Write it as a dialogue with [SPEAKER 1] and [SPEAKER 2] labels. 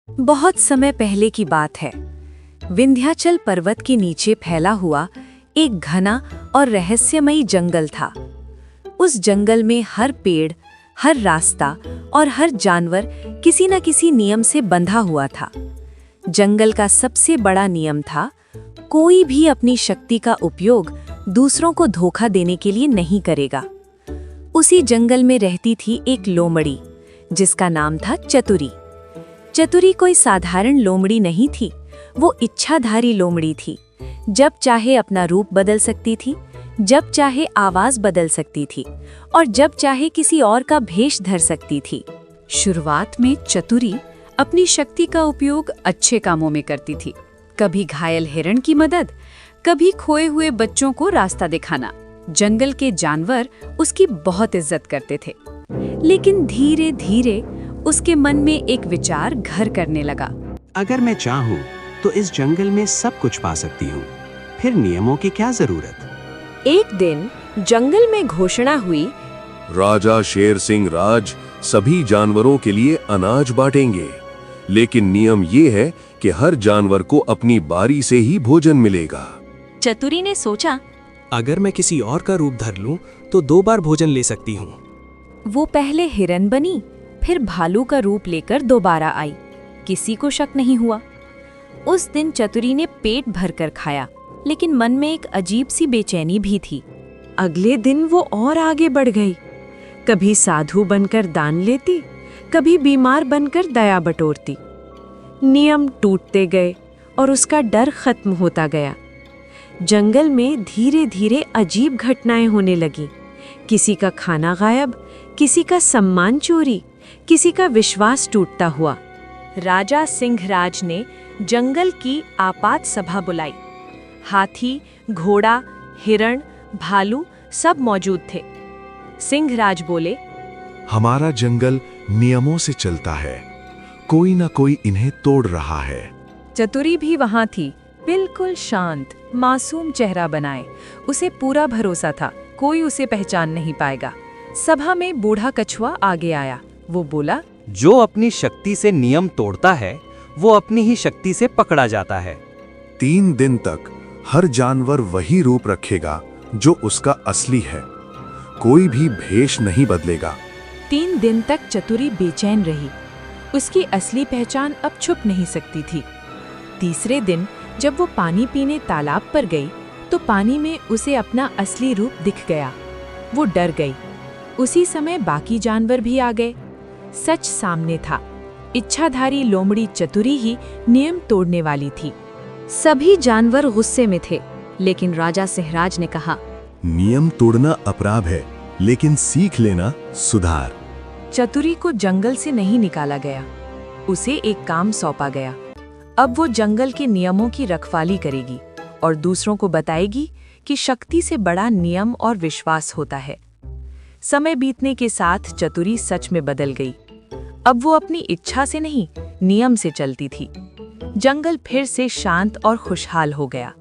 [SPEAKER 1] बहुत समय पहले की बात है। विंध्याचल पर्वत के नीचे फैला हुआ एक घना और रहस्यमयी जंगल था। उस जंगल में हर पेड़, हर रास्ता और हर जानवर किसी न किसी नियम से बंधा हुआ था। जंगल का सबसे बड़ा नियम था, कोई भी अपनी शक्ति का उपयोग दूसरों को धोखा देने के लिए नहीं करेगा। उसी जंगल में रहती थी एक लोमड़ी, जिसका नाम था चतुरी। चतुरी कोई साधारण लोमड़ी नहीं थी, वो इच्छाधारी लोमड़ी थी। जब चाहे अपना रूप बदल सकती थी, जब चाहे आवाज बदल सकती थी और जब चाहे किसी और का भेष धर सकती थी। शुरुआत में चतुरी अपनी शक्ति का उपयोग अच्छे कामों में करती थी। कभी घायल हिरण की मदद, कभी खोए हुए बच्चों को रास्ता दिखाना। जंगल के जानवर उसकी बहुत इज्जत करते थे। लेकिन धीरे धीरे उसके मन में एक विचार घर करने लगा।
[SPEAKER 2] अगर मैं चाहूँ तो इस जंगल में सब कुछ पा सकती हूँ, फिर नियमों की क्या जरूरत।
[SPEAKER 1] एक दिन जंगल में घोषणा हुई,
[SPEAKER 3] राजा शेर सिंह राज सभी जानवरों के लिए अनाज बांटेंगे, लेकिन नियम ये है कि हर जानवर को अपनी बारी से ही भोजन मिलेगा।
[SPEAKER 1] चतुरी ने सोचा,
[SPEAKER 4] अगर मैं किसी और का रूप धर लूं तो 2 बार भोजन ले सकती हूँ।
[SPEAKER 1] वो पहले हिरन बनी, फिर भालू का रूप लेकर दोबारा आई। किसी को शक नहीं हुआ। उस दिन चतुरी ने पेट भरकर खाया, लेकिन मन में एक अजीब सी बेचैनी भी थी। अगले दिन वो और आगे बढ़ गई। कभी साधु बनकर दान लेती, कभी बीमार बनकर दया बटोरती। नियम टूटते गए और उसका डर खत्म होता गया। जंगल में धीरे धीरे अजीब घटनाएं होने लगी। किसी का खाना गायब, किसी का सम्मान चोरी, किसी का विश्वास टूटता हुआ। राजा सिंहराज ने जंगल की आपात सभा बुलाई। हाथी, घोड़ा, हिरण, भालू सब मौजूद थे। सिंहराज बोले,
[SPEAKER 5] हमारा जंगल नियमों से चलता है, कोई ना कोई इन्हें तोड़ रहा है।
[SPEAKER 1] चतुरी भी वहां थी, बिल्कुल शांत, मासूम चेहरा बनाए। उसे पूरा भरोसा था, कोई उसे पहचान नहीं पाएगा। सभा में बूढ़ा कछुआ आगे आया। वो बोला,
[SPEAKER 6] जो अपनी शक्ति से नियम तोड़ता है वो अपनी ही शक्ति से पकड़ा जाता है।
[SPEAKER 5] 3 दिन तक हर जानवर वही रूप रखेगा जो उसका असली है, कोई भी भेष नहीं बदलेगा।
[SPEAKER 1] 3 दिन तक चतुरी बेचैन रही। उसकी असली पहचान अब छुप नहीं सकती थी। तीसरे दिन जब वो पानी पीने तालाब पर गई तो पानी में उसे अपना असली रूप दिख गया। वो डर गई। उसी समय बाकी जानवर भी आ गए। सच सामने था, इच्छाधारी लोमड़ी चतुरी ही नियम तोड़ने वाली थी। सभी जानवर गुस्से में थे, लेकिन राजा सिंहराज ने कहा,
[SPEAKER 5] नियम तोड़ना अपराध है, लेकिन सीख लेना सुधार।
[SPEAKER 1] चतुरी को जंगल से नहीं निकाला गया, उसे एक काम सौंपा गया। अब वो जंगल के नियमों की रखवाली करेगी और दूसरों को बताएगी कि शक्ति से बड़ा नियम और विश्वास होता है। समय बीतने के साथ चतुरी सच में बदल गई। अब वो अपनी इच्छा से नहीं, नियम से चलती थी। जंगल फिर से शांत और खुशहाल हो गया।